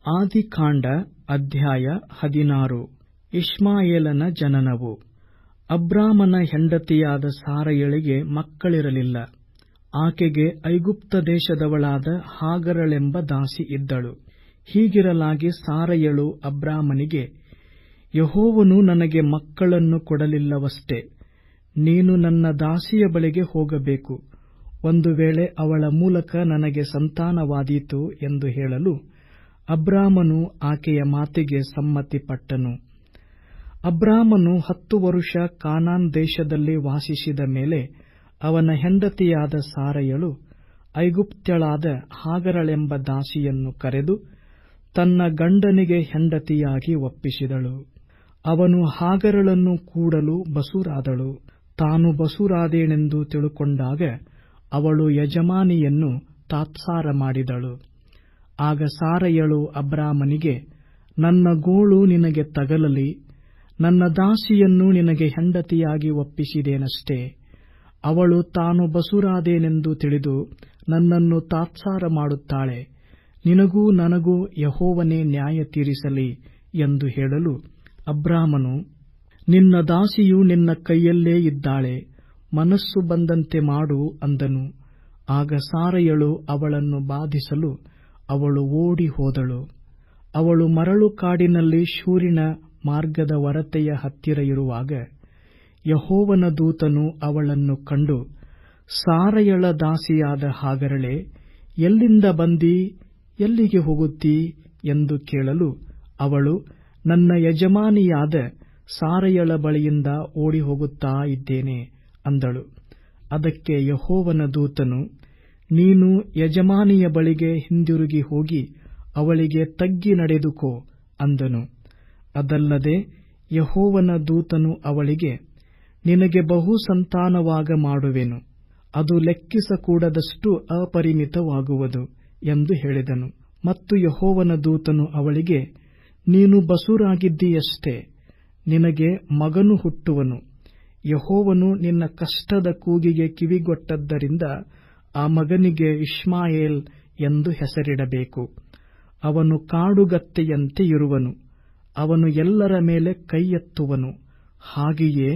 ಆದಿಕಾಂಡ ಅಧ್ಯಾಯ 16. ಇಷ್ಮಾಯೇಲನ ಜನನವು. ಅಬ್ರಾಮನ ಹೆಂಡತಿಯಾದ ಸಾರಯಳಿಗೆ ಮಕ್ಕಳಿರಲಿಲ್ಲ. ಆಕೆಗೆ ಐಗುಪ್ತ ದೇಶದವಳಾದ ಹಾಗರಳೆಂಬ ದಾಸಿ ಇದ್ದಳು. ಹೀಗಿರಲಾಗಿ ಸಾರಯಳು ಅಬ್ರಾಮನಿಗೆ, ಯೆಹೋವನು ನನಗೆ ಮಕ್ಕಳನ್ನು ಕೊಡಲಿಲ್ಲವಷ್ಟೇ, ನೀನು ನನ್ನ ದಾಸಿಯ ಬಳಿಗೆ ಹೋಗಬೇಕು, ಒಂದು ವೇಳೆ ಅವಳ ಮೂಲಕ ನನಗೆ ಸಂತಾನವಾದೀತು ಎಂದು ಹೇಳಲು ಅಬ್ರಾಮನು ಆಕೆಯ ಮಾತಿಗೆ ಸಮ್ಮತಿಪಟ್ಟನು. ಅಬ್ರಾಮನು 10 ವರುಷ ಕಾನಾನ್ ದೇಶದಲ್ಲಿ ವಾಸಿಸಿದ ಮೇಲೆ ಅವನ ಹೆಂಡತಿಯಾದ ಸಾರಯಳು ಐಗುಪ್ತ್ಯಳಾದ ಹಾಗರಳೆಂಬ ದಾಸಿಯನ್ನು ಕರೆದು ತನ್ನ ಗಂಡನಿಗೆ ಹೆಂಡತಿಯಾಗಿ ಒಪ್ಪಿಸಿದಳು. ಅವನು ಹಾಗರಳನ್ನು ಕೂಡಲು ಬಸುರಾದಳು. ತಾನು ಬಸುರಾದೇನೆಂದು ತಿಳುಕೊಂಡಾಗ ಅವಳು ಯಜಮಾನಿಯನ್ನು ತಾತ್ಸಾರ ಮಾಡಿದಳು. ಆಗ ಸಾರಯಳು ಅಬ್ರಾಮನಿಗೆ, ನನ್ನ ಗೋಳು ನಿನಗೆ ತಗಲಲಿ, ನನ್ನ ದಾಸಿಯನ್ನು ನಿನಗೆ ಹೆಂಡತಿಯಾಗಿ ಒಪ್ಪಿಸಿದೇನಷ್ಟೇ. ಅವಳು ತಾನು ಬಸುರಾದೇನೆಂದು ತಿಳಿದು ನನ್ನನ್ನು ತಾತ್ಸಾರ ಮಾಡುತ್ತಾಳೆ. ನಿನಗೂ ನನಗೂ ಯೆಹೋವನೇ ನ್ಯಾಯ ತೀರಿಸಲಿ ಎಂದು ಹೇಳಲು ಅಬ್ರಾಮನು, ನಿನ್ನ ದಾಸಿಯು ನಿನ್ನ ಕೈಯಲ್ಲೇ ಇದ್ದಾಳೆ, ಮನಸ್ಸು ಬಂದಂತೆ ಮಾಡು ಅಂದನು. ಆಗ ಸಾರಯಳು ಅವಳನ್ನು ಬಾಧಿಸಲು ಅವಳು ಓಡಿ ಹೋದಳು. ಅವಳು ಮರಳು ಕಾಡಿನಲ್ಲಿ ಶೂರಿನ ಮಾರ್ಗದ ಒರತೆಯ ಹತ್ತಿರ ಇರುವಾಗ ಯೆಹೋವನ ದೂತನು ಅವಳನ್ನು ಕಂಡು, ಸಾರಯಳ ದಾಸಿಯಾದ ಹಾಗರಳೆ, ಎಲ್ಲಿಂದ ಬಂದಿ, ಎಲ್ಲಿಗೆ ಹೋಗುತ್ತೀ ಎಂದು ಕೇಳಲು ಅವಳು, ನನ್ನ ಯಜಮಾನಿಯಾದ ಸಾರಯಳ ಬಳಿಯಿಂದ ಓಡಿ ಹೋಗುತ್ತಾ ಇದ್ದೇನೆ ಅಂದಳು. ಅದಕ್ಕೆ ಯೆಹೋವನ ದೂತನು, ನೀನು ಯಜಮಾನಿಯ ಬಳಿಗೆ ಹಿಂದಿರುಗಿ ಹೋಗಿ ಅವಳಿಗೆ ತಗ್ಗಿ ನಡೆದುಕೋ ಅಂದನು. ಅದಲ್ಲದೆ ಯೆಹೋವನ ದೂತನು ಅವಳಿಗೆ, ನಿನಗೆ ಬಹು ಸಂತಾನವಾಗ ಮಾಡುವೆನು, ಅದು ಲೆಕ್ಕಿಸಕೂಡದಷ್ಟು ಅಪರಿಮಿತವಾಗುವುದು ಎಂದು ಹೇಳಿದನು. ಮತ್ತು ಯೆಹೋವನ ದೂತನು ಅವಳಿಗೆ, ನೀನು ಬಸುರಾಗಿದ್ದೀಯಷ್ಟೇ, ನಿನಗೆ ಮಗನು ಹುಟ್ಟುವನು. ಯೆಹೋವನು ನಿನ್ನ ಕಷ್ಟದ ಕೂಗಿಗೆ ಕಿವಿಗೊಟ್ಟದ್ದರಿಂದ ಆ ಮಗನಿಗೆ ಇಷ್ಮಾಯೇಲ್ ಎಂದು ಹೆಸರಿಡಬೇಕು. ಅವನು ಕಾಡುಗತ್ತೆಯಂತೆ ಇರುವನು, ಅವನು ಎಲ್ಲರ ಮೇಲೆ ಕೈಯೆತ್ತುವನು, ಹಾಗೆಯೇ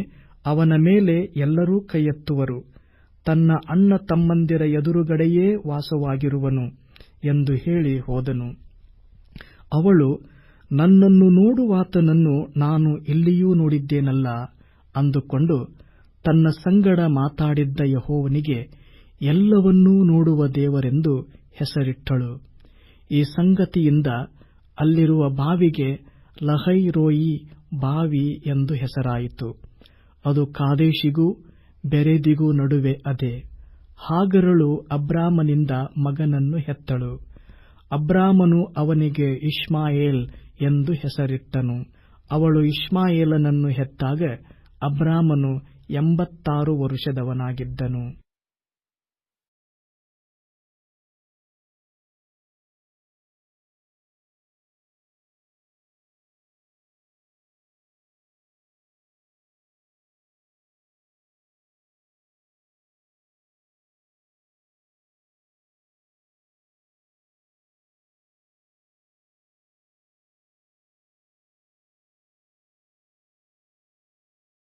ಅವನ ಮೇಲೆ ಎಲ್ಲರೂ ಕೈಯೆತ್ತುವರು. ತನ್ನ ಅಣ್ಣ ತಮ್ಮಂದಿರ ಎದುರುಗಡೆಯೇ ವಾಸವಾಗಿರುವನು ಎಂದು ಹೇಳಿ ಹೋದನು. ಅವಳು, ನನ್ನನ್ನು ನೋಡುವಾತನನ್ನು ನಾನು ಇಲ್ಲಿಯೂ ನೋಡಿದ್ದೇನಲ್ಲ ಅಂದುಕೊಂಡು ತನ್ನ ಸಂಗಡ ಮಾತಾಡಿದ್ದ ಯೆಹೋವನಿಗೆ ಎಲ್ಲವನ್ನೂ ನೋಡುವ ದೇವರೆಂದು ಹೆಸರಿಟ್ಟಳು. ಈ ಸಂಗತಿಯಿಂದ ಅಲ್ಲಿರುವ ಬಾವಿಗೆ ಲಹೈ ರೋಯಿ ಬಾವಿ ಎಂದು ಹೆಸರಾಯಿತು. ಅದು ಕಾದೇಶಿಗೂ ಬೆರೆದಿಗೂ ನಡುವೆ ಅದೇ. ಹಾಗರಳು ಅಬ್ರಾಮನಿಂದ ಮಗನನ್ನು ಹೆತ್ತಳು. ಅಬ್ರಾಮನು ಅವನಿಗೆ ಇಷ್ಮಾಯೇಲ್ ಎಂದು ಹೆಸರಿಟ್ಟನು. ಅವಳು ಇಷ್ಮಾಯೇಲನನ್ನು ಹೆತ್ತಾಗ ಅಬ್ರಾಮನು 86 ವರುಷದವನಾಗಿದ್ದನು.